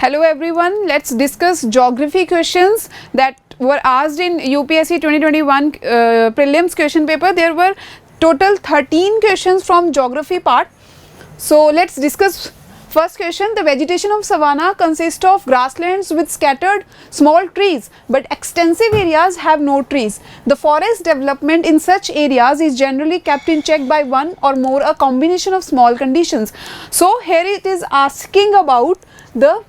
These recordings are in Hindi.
Hello everyone, let's discuss geography questions that were asked in UPSC 2021 prelims question paper. There were total 13 questions from geography part. So let's discuss first question. The vegetation of savanna consists of grasslands with scattered small trees, but extensive areas have no trees. The forest development in such areas is generally kept in check by one or more a combination of small conditions. So here it is asking about the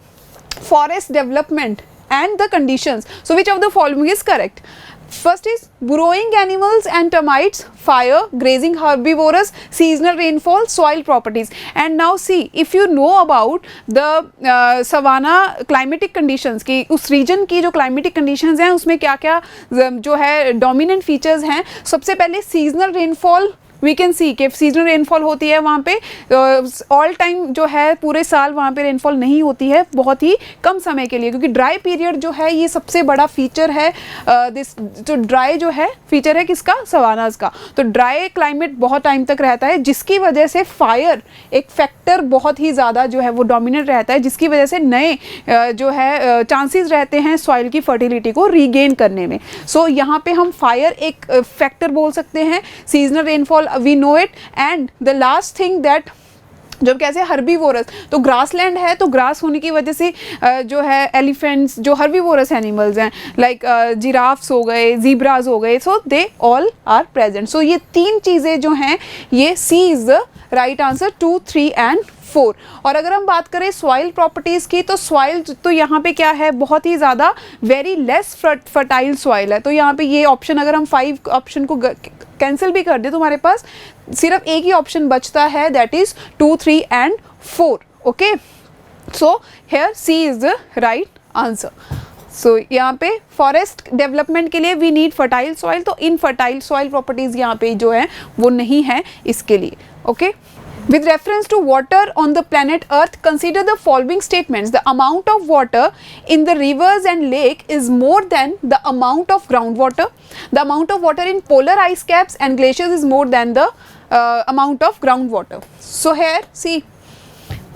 forest development and the conditions. So which of the following is correct? First is burrowing animals and termites, fire, grazing herbivorous, seasonal rainfall, soil properties. And now see, if you know about the savanna climatic conditions कि उस region की जो climatic conditions हैं उसमें क्या क्या जो है dominant features हैं. सबसे पहले seasonal rainfall we can see कि सीजनल रेनफॉल होती है वहाँ पे, ऑल टाइम जो है पूरे साल वहाँ पे रेनफॉल नहीं होती है, बहुत ही कम समय के लिए, क्योंकि ड्राई पीरियड जो है ये सबसे बड़ा फीचर है. दिस जो ड्राई जो है फीचर है किसका, सवानास का. तो ड्राई क्लाइमेट बहुत टाइम तक रहता है, जिसकी वजह से फायर एक फैक्टर बहुत ही ज़्यादा जो है वो डोमिनेट रहता है, जिसकी वजह से नए जो है चांसेस रहते हैं सॉइल की फर्टिलिटी को रीगेन करने में. सो यहाँ पे हम फायर एक फैक्टर बोल सकते हैं, seasonal rainfall we know it, and the last thing that जब कैसे हर्बीवोरस, तो ग्रासलैंड है तो ग्रास होने की वजह से जो है एलिफेंट्स जो हर्बीवोरस एनिमल्स हैं लाइक जिराफ्स हो गए, जीब्रास हो गए, so they all are present. So ये तीन चीज़ें जो हैं ये C is the right answer 2, 3 and 4. और अगर हम बात करें सॉइल प्रॉपर्टीज़ की, तो सॉइल तो यहाँ पे क्या है, बहुत ही ज़्यादा वेरी लेस फर्टाइल सॉइल है. तो यहाँ पे ये ऑप्शन अगर हम 5 ऑप्शन को कैंसिल भी कर दे तो हमारे पास सिर्फ एक ही ऑप्शन बचता है, that is 2, 3 and 4. Okay, so here C is the right answer. So यहाँ पे फॉरेस्ट डेवलपमेंट के लिए वी नीड फर्टाइल सॉइल, तो इनफर्टाइल सॉइल प्रॉपर्टीज यहाँ पे जो है वो नहीं है इसके लिए. Okay, with reference to water on the planet earth, consider the following statements. The amount of water in the rivers and lake is more than the amount of groundwater. The amount of water in polar ice caps and glaciers is more than the amount of groundwater. So here see,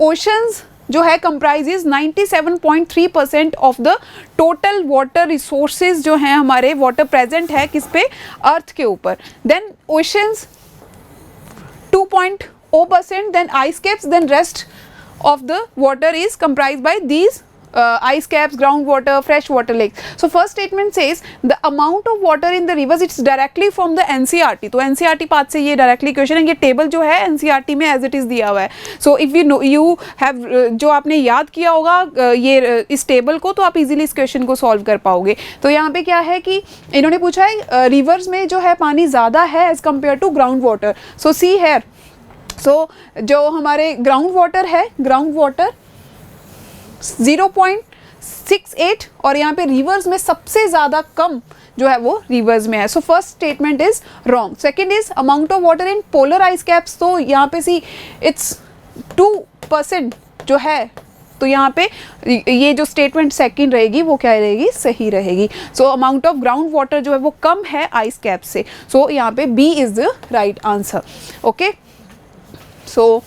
oceans जो है comprises 97.3% of the total water resources जो हैं हमारे water present है किस पे, अर्थ के ऊपर. Then oceans 2.0%, then ice caps, then rest of the water is comprised by these ice caps, groundwater, fresh water lakes. So first statement says the amount of water in the rivers, it's directly from the NCERT. तो NCERT पार्ट से ये डायरेक्टली क्वेश्चन है. ये टेबल जो है NCERT में एज इट इज़ दिया हुआ है. So if you know you have जो आपने याद किया होगा ये इस टेबल को, तो आप इजीली इस क्वेश्चन को सॉल्व कर पाओगे. तो यहाँ पे क्या है कि इन्होंने पूछा है रिवर्स में जो है पानी ज़्यादा है as compared to ground water. So see here, so जो हमारे ग्राउंड वाटर है, ग्राउंड वाटर 0.68 और यहाँ पे रिवर्स में सबसे ज़्यादा कम जो है वो रिवर्स में है. So first statement is wrong. Second is amount of water in polar ice caps, तो यहाँ पे सी इट्स 2% जो है, तो यहाँ पे ये जो स्टेटमेंट सेकंड रहेगी वो क्या रहेगी, सही रहेगी. So amount of ground water जो है वो कम है आइस कैप से. सो यहाँ पे B is the right answer. Okay, so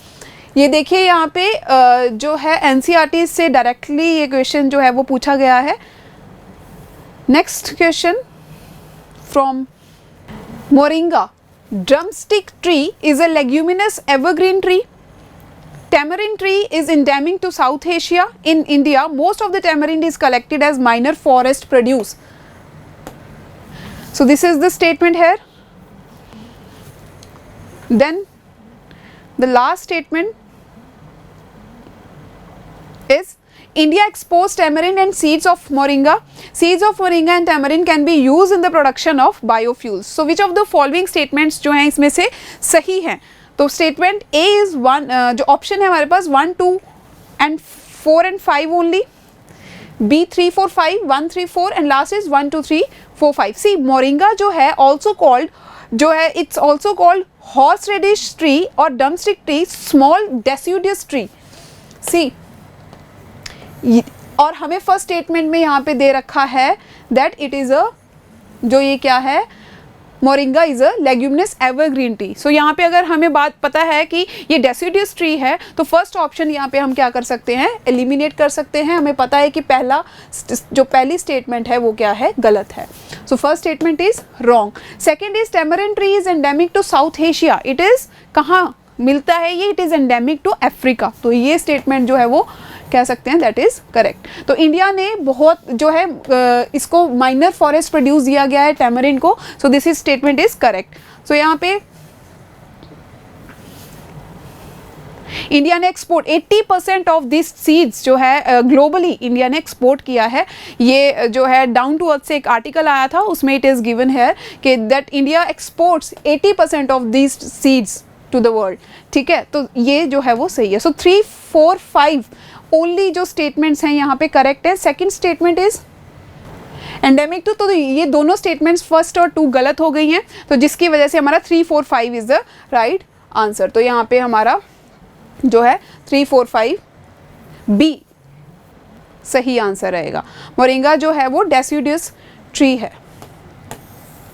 ये देखिए यहाँ पे जो है एनसीईआरटी से डायरेक्टली ये क्वेश्चन जो है वो पूछा गया है. Next question from moringa. Drumstick tree is a leguminous evergreen tree. Tamarind tree is endemic to South Asia. In India, most of the tamarind is collected as minor forest produce. So this is the statement here. Then the last statement is India exports tamarind and seeds of moringa. Seeds of moringa and tamarind can be used in the production of biofuels. So which of the following statements जो हैं इसमें से सही हैं? तो स्टेटमेंट ए इज वन, जो ऑप्शन है हमारे पास 1, 2 and 4 and 5 only. B 3, 4, 5, 1, 3, 4 and last is 1, 2, 3, 4, 5. C moringa जो है ऑल्सो कॉल्ड जो है it's also called horse radish tree और drumstick tree, small deciduous tree. C और हमें फर्स्ट स्टेटमेंट में यहाँ पे दे रखा है दैट इट इज़ अ, जो ये क्या है, moringa is a leguminous evergreen tree. So यहाँ पे अगर हमें बात पता है कि ये डेसिडियस ट्री है तो फर्स्ट ऑप्शन यहाँ पे हम क्या कर सकते हैं, एलिमिनेट कर सकते हैं। हमें पता है कि पहली स्टेटमेंट है वो क्या है, गलत है। So first statement is wrong. Second is tamarind tree is endemic to South Asia. It is कहाँ मिलता है ये, it is endemic to Africa. तो ये स्टेटमेंट जो है वो कह सकते हैं दैट इज करेक्ट। तो इंडिया ने बहुत जो है इसको माइनर फॉरेस्ट प्रोड्यूस दिया गया है टैमरिंड को। So this is statement is correct. So यहाँ पे इंडिया ने एक्सपोर्ट 80% ऑफ दिस सीड्स जो है ग्लोबली इंडिया ने एक्सपोर्ट किया है। ये जो है डाउन टू अर्थ से एक आर्टिकल आया था, उसमें इट इज़ गिवन है कि that India exports 80% of this seeds to the world. ठीक है, तो ये जो है वो सही है। सो 3, 4, 5 ओनली जो स्टेटमेंट्स हैं यहाँ पे करेक्ट है। Second statement is endemic to, तो ये दोनों स्टेटमेंट्स फर्स्ट और 2 गलत हो गई हैं, तो जिसकी वजह से हमारा 3, 4, 5 इज द राइट आंसर। तो यहाँ पे हमारा जो है 3, 4, 5 बी सही आंसर रहेगा। मोरिंगा जो है वो डेसिडियस ट्री है,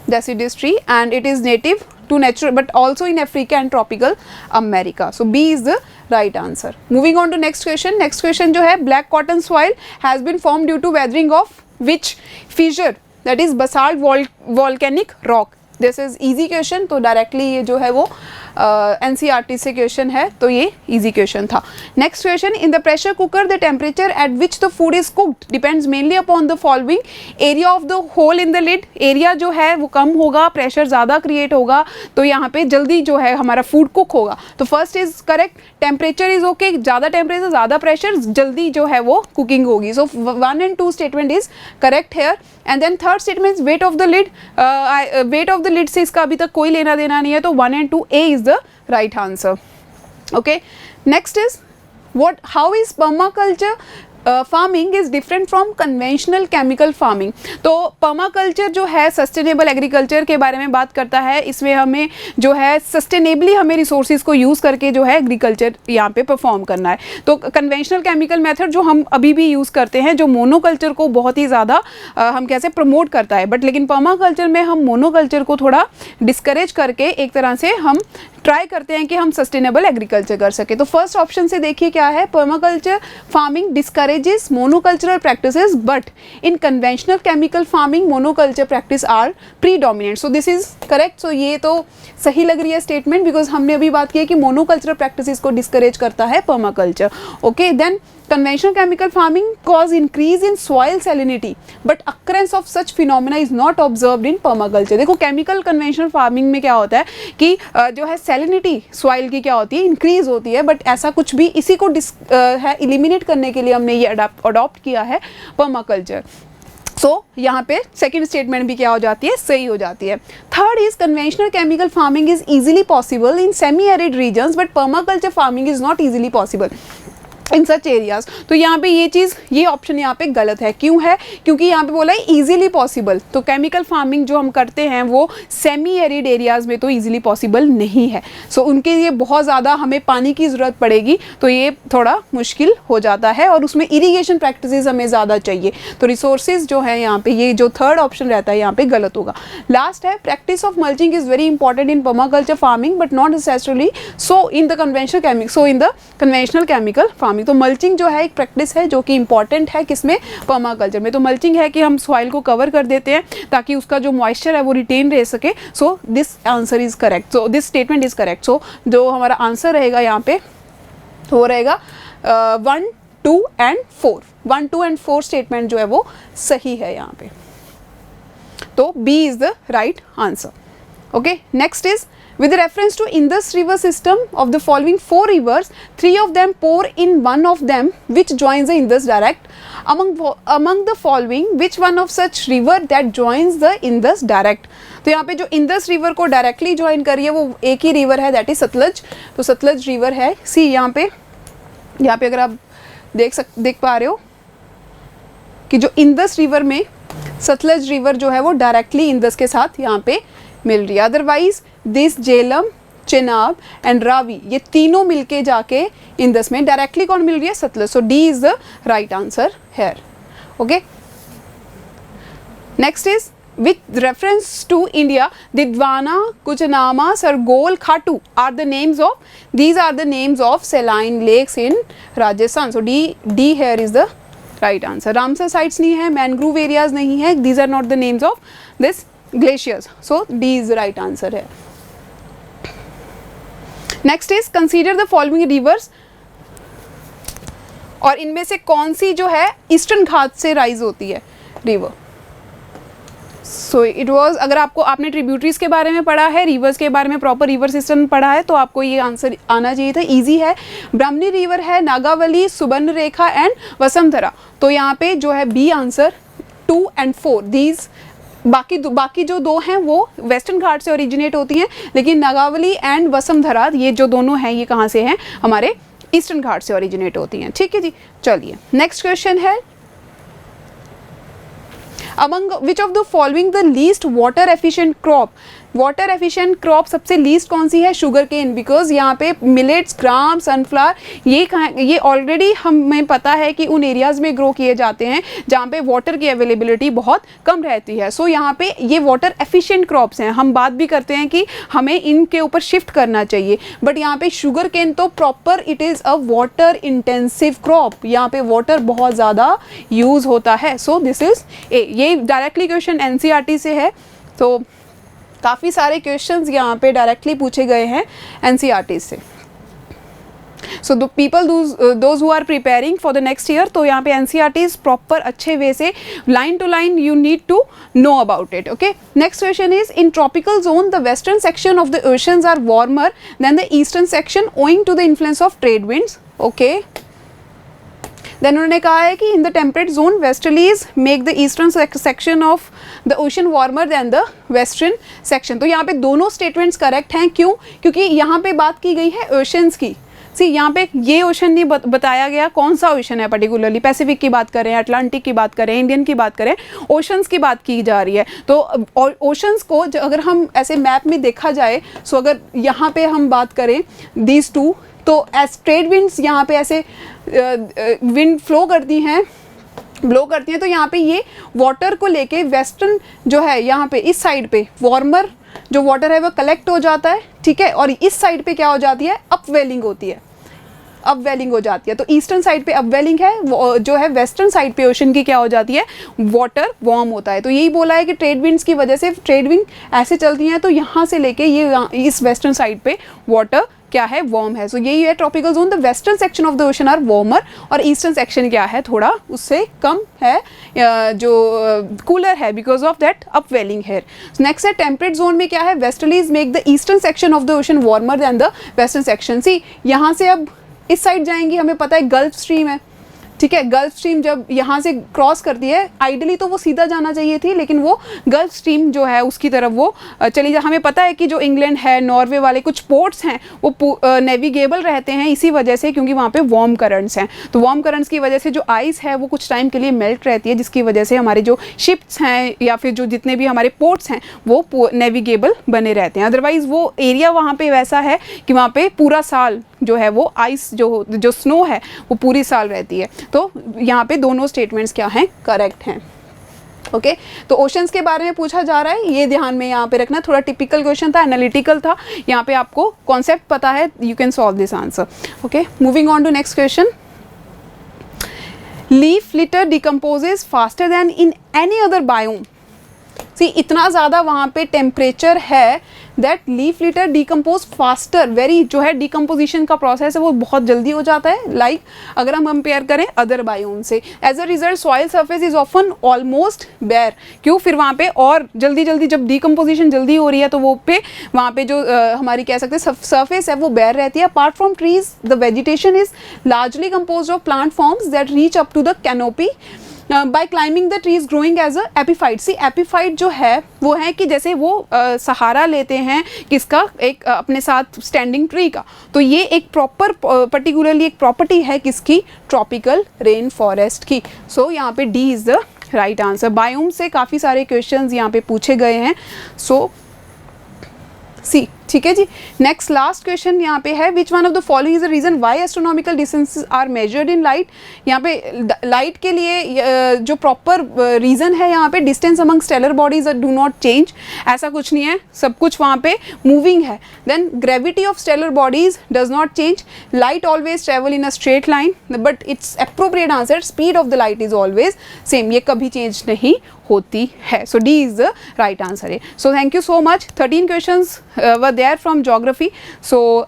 deciduous tree and it is native to natural but also in Africa and tropical America. So B is the right answer. Moving on to next question. Next question जो है, black cotton soil has been formed due to weathering of which fissure, that is basalt volcanic rock. This is easy question, तो directly ये जो है वो NCERT से क्वेश्चन है, तो ये इजी क्वेश्चन था। Next question, in the pressure cooker the temperature at which the food is cooked depends mainly upon the following. Area of the hole in the lid, area जो है वो कम होगा, प्रेशर ज़्यादा क्रिएट होगा, तो यहाँ पे जल्दी जो है हमारा फूड कुक होगा। तो first is correct, temperature is okay, ज़्यादा टेम्परेचर ज़्यादा प्रेशर, जल्दी जो है वो कुकिंग होगी। So 1 and 2 statement is correct here. And then third statement weight of the lid, weight of the lid से इसका अभी तक कोई लेना देना नहीं है, तो 1 and 2 A is the right answer. Okay, next is how is permaculture farming is different from conventional chemical farming. तो पर्माकल्चर जो है सस्टेनेबल एग्रीकल्चर के बारे में बात करता है। इसमें हमें जो है सस्टेनेबली हमें रिसोर्सेज को यूज़ करके जो है एग्रीकल्चर यहाँ पे परफॉर्म करना है। तो कन्वेंशनल केमिकल मेथड जो हम अभी भी यूज़ करते हैं, जो मोनोकल्चर को बहुत ही ज़्यादा हम कैसे प्रमोट करता है, बट लेकिन पर्माकल्चर में हम मोनोकल्चर को थोड़ा डिस्करेज करके एक तरह से हम ट्राई करते हैं कि हम सस्टेनेबल एग्रीकल्चर कर सके। तो फर्स्ट ऑप्शन से देखिए क्या है, permaculture farming discourages monocultural practices but in conventional chemical farming monoculture practice are predominant. So this is correct. So ये तो सही लग रही है स्टेटमेंट, बिकॉज हमने अभी बात की है कि मोनोकल्चरल प्रैक्टिसेस को डिस्करेज करता है permaculture. Okay, then conventional chemical farming cause increase in soil salinity but occurrence of such phenomena is not observed in permaculture। देखो केमिकल कन्वेंशनल फार्मिंग में क्या होता है कि जो है सैलिनिटी सॉइल की क्या होती है, इंक्रीज होती है, बट ऐसा कुछ भी इसी को इलिमिनेट करने के लिए हमने ये अडॉप्ट किया है पर्माकल्चर। सो यहाँ पे सेकेंड स्टेटमेंट भी क्या हो जाती है, सही हो जाती है। Third is conventional chemical farming is easily possible in semi arid regions but permaculture farming is not easily possible in such areas. तो यहाँ पे ये चीज़, ये ऑप्शन यहाँ पे गलत है। क्यों है? क्योंकि यहाँ पे बोला है इजीली पॉसिबल। तो केमिकल फार्मिंग जो हम करते हैं वो सेमी एरिड एरियाज़ में तो इजीली पॉसिबल नहीं है। सो उनके लिए बहुत ज़्यादा हमें पानी की ज़रूरत पड़ेगी, तो ये थोड़ा मुश्किल हो जाता है और उसमें इरीगेशन प्रैक्टिसेस हमें ज़्यादा चाहिए। तो रिसोर्सेज जो है यहाँ पे, ये जो थर्ड ऑप्शन रहता है यहाँ पे गलत होगा। लास्ट है, practice of mulching is very important in permaculture farming but not necessarily so in the conventional chemical farming. तो मल्चिंग जो है एक प्रैक्टिस है जो कि इंपॉर्टेंट है किसमें, पर्माकल्चर में। तो मल्चिंग है कि हम सॉइल को कवर कर देते हैं ताकि उसका जो मॉइस्चर है वो रिटेन रह सके। So this answer is correct, so this statement is correct. So जो हमारा आंसर रहेगा यहाँ पे वो रहेगा 1, 2 and 4। 1, 2 and 4 स्टेटमेंट जो है वो सही है यहाँ पे। तो B is the right answer. Okay, next is with reference to Indus river system of the following 4 rivers, 3 of them pour in one of them which joins the Indus direct. Among the following, which one of such river that joins the Indus direct? तो यहाँ पे जो इंदस रिवर को डायरेक्टली ज्वाइन कर रही है वो एक ही रिवर है, दैट इज सतलज। तो सतलज रिवर है सी। यहाँ पे अगर आप देख पा रहे हो कि जो इंदस रिवर में सतलज रिवर जो है वो डायरेक्टली इंदस के साथ यहाँ पे मिल रही है। Otherwise this Jhelum, Chenab and Ravi, ये तीनों मिलके जाके इंदस में डायरेक्टली कौन मिल रही है, Sutlej. So D is the right answer here. Okay, next is with reference to India, Didwana, Kuchanama, Sargol, Khatu are the names of, these are the names of saline lakes in Rajasthan. So D here is the right answer. Ramsar sites नहीं है, mangrove areas नहीं है, these are not the names of this glaciers. So D is the right answer here. Next is consider the following rivers, और इनमें से कौन सी जो है ईस्टर्न घाट से राइज होती है रिवर. सो इट वाज, अगर आपने ट्रिब्यूटरीज के बारे में पढ़ा है, रिवर्स के बारे में प्रॉपर रिवर सिस्टम पढ़ा है, तो आपको ये आंसर आना चाहिए था. इजी है. ब्राह्मणी रिवर है, नागावली, सुवर्णरेखा एंड वसुंधरा. तो यहाँ पे जो है बी आंसर 2 and 4 दीज. बाकी जो दो हैं वो वेस्टर्न घाट से ओरिजिनेट होती हैं, लेकिन नागावली एंड वसुंधरा ये जो दोनों हैं ये कहाँ से हैं, हमारे ईस्टर्न घाट से ओरिजिनेट होती हैं. ठीक है जी. चलिए नेक्स्ट क्वेश्चन है, among which of the following the least water efficient crop. Water efficient crop सबसे लीस्ट कौन सी है? Sugar cane. बिकॉज यहाँ पे मिलेट्स, ग्राम, सनफ्लावर ये ऑलरेडी हमें पता है कि उन एरियाज़ में ग्रो किए जाते हैं जहाँ पे वाटर की अवेलेबिलिटी बहुत कम रहती है. सो यहाँ पे ये वाटर एफिशिएंट क्रॉप्स हैं. हम बात भी करते हैं कि हमें इनके ऊपर शिफ्ट करना चाहिए, बट यहाँ पे शुगर केन तो proper it is a water intensive crop. यहाँ पे वाटर बहुत ज़्यादा यूज़ होता है. So this is a. ये डायरेक्टली क्वेश्चन एनसीईआरटी से है, तो काफ़ी सारे क्वेश्चंस यहाँ पे डायरेक्टली पूछे गए हैं एनसीईआरटी से. So the people those who are preparing for the next year, तो यहाँ पे एनसीईआरटी प्रॉपर अच्छे वे से line to line you need to know about it. Okay. Next question is, in tropical zone the western section of the oceans are warmer then the eastern section owing to the influence of trade winds. Okay. Then उन्होंने कहा है कि in the temperate zone westerlies make the eastern section of the ocean warmer than the western section. तो यहाँ पे दोनों स्टेटमेंट्स करेक्ट हैं. क्यों? क्योंकि यहाँ पे बात की गई है ओशंस की. सी यहाँ पे ये ओशन नहीं बताया गया कौन सा ओशन है पर्टिकुलरली. पैसिफिक की बात करें, अटलांटिक की बात करें, इंडियन की बात करें, ओशंस की बात की जा रही है. तो ओशंस को अगर हम ऐसे मैप में देखा जाए, सो अगर यहाँ पे हम बात करें दीज टू, तो एज ट्रेड विंड्स यहाँ पे ऐसे विंड फ्लो करती हैं, ब्लो करती हैं, तो यहाँ पे ये वाटर को लेके वेस्टर्न जो है यहाँ पे इस साइड पे वार्मर जो वाटर है वो कलेक्ट हो जाता है. ठीक है. और इस साइड पे क्या हो जाती है, अपवेलिंग होती है, अपवेलिंग हो जाती है. तो ईस्टर्न साइड पे अपवेलिंग है, जो है वेस्टर्न साइड पे ओशन की क्या हो जाती है, वाटर वार्म होता है. तो यही बोला है कि ट्रेड विंड्स की वजह से ट्रेड विंड ऐसे चलती हैं, तो यहाँ से लेके ये इस वेस्टर्न साइड पे वाटर क्या है, वार्म है. सो यही है tropical zone. The western section of the ocean are warmer और ईस्टर्न सेक्शन क्या है, थोड़ा उससे कम है, जो कूलर है बिकॉज ऑफ दैट अपवेलिंग है. नेक्स्ट है टेम्परेट जोन में क्या है, westerlies make the eastern section of the ocean warmer than the western section. See यहाँ से अब इस साइड जाएंगी, हमें पता है गल्फ स्ट्रीम है. ठीक है. गल्फ स्ट्रीम जब यहाँ से क्रॉस करती है, आइडली तो वो सीधा जाना चाहिए थी, लेकिन वो गल्फ स्ट्रीम जो है उसकी तरफ वो चली जा. हमें पता है कि जो इंग्लैंड है, नॉर्वे वाले कुछ पोर्ट्स हैं वो नेविगेबल रहते हैं इसी वजह से, क्योंकि वहाँ पे वार्म करंट्स हैं. तो वार्म करंट्स की वजह से जो आइस है वो कुछ टाइम के लिए मेल्ट रहती है, जिसकी वजह से हमारे जो शिप्स हैं या फिर जो जितने भी हमारे पोर्ट्स हैं वो नेविगेबल बने रहते हैं. अदरवाइज़ वो एरिया वहाँ पर वैसा है कि वहाँ पर पूरा साल जो है वो आइस जो स्नो है वो पूरी साल रहती है. तो यहाँ पे दोनों स्टेटमेंट्स क्या हैं, करेक्ट हैं. ओके. तो ओशंस के बारे में पूछा जा रहा है, ये ध्यान में यहाँ पे रखना. थोड़ा टिपिकल क्वेश्चन था, एनालिटिकल था. यहाँ पे आपको कॉन्सेप्ट पता है, you can solve this answer. Okay. Moving on to next question. Leaf litter decomposes faster than in any other biome. See इतना ज़्यादा वहाँ पे टेम्परेचर है that leaf litter decompose faster, very जो है डिकम्पोजिशन का प्रोसेस है वो बहुत जल्दी हो जाता है. लाइक अगर हम कंपेयर करें अदर बायोम से, as a result soil surface is often almost bare. क्यों? फिर वहाँ पे और जल्दी जब डिकम्पोजिशन जल्दी हो रही है तो वो पे वहाँ पे जो हमारी कह सकते हैं सरफेस है वो बेयर रहती है. Apart from trees the vegetation is largely compose of plant forms that reach up to the canopy by climbing the trees growing as a epiphyte. C epiphyte जो है वो है कि जैसे वो सहारा लेते हैं किसका, एक अपने साथ स्टैंडिंग ट्री का. तो ये एक प्रॉपर पर्टिकुलरली एक प्रॉपर्टी है किसकी, ट्रॉपिकल रेन फॉरेस्ट की. सो यहाँ पे D is the right answer. Biome से काफ़ी सारे क्वेश्चंस यहाँ पे पूछे गए हैं. सो सी ठीक है जी। नेक्स्ट लास्ट क्वेश्चन यहाँ पे है, which one of the following is the reason why astronomical distances are measured in light. यहाँ पे लाइट के लिए जो प्रॉपर रीजन है यहाँ पे, distance among stellar bodies do not change, ऐसा कुछ नहीं है, सब कुछ वहाँ पे मूविंग है। Then gravity of stellar bodies does not change, light always travel in a straight line, but it's appropriate answer, speed of the light is always same, ये कभी चेंज नहीं होती है। So D is the right answer है। So thank you so much. 13 questions were there from geography. So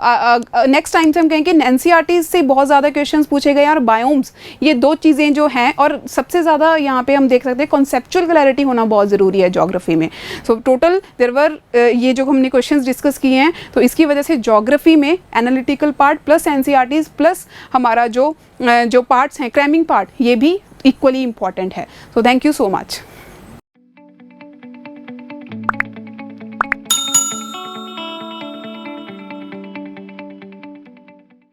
next time से हम कहेंगे एनसीईआरटी से बहुत ज़्यादा क्वेश्चंस पूछे गए और बायोम्स, ये दो चीज़ें जो हैं, और सबसे ज़्यादा यहाँ पे हम देख सकते हैं कॉन्सेप्चुअल क्लैरिटी होना बहुत ज़रूरी है ज्योग्राफी में। सो टोटल देयर वर ये जो हमने क्वेश्चंस डिस्कस किए हैं, तो इसकी वजह से ज्योग्राफी में analytical part plus NCERTs plus हमारा जो पार्ट्स हैं क्रैमिंग पार्ट, ये भी इक्वली इंपॉर्टेंट है। So thank you so much.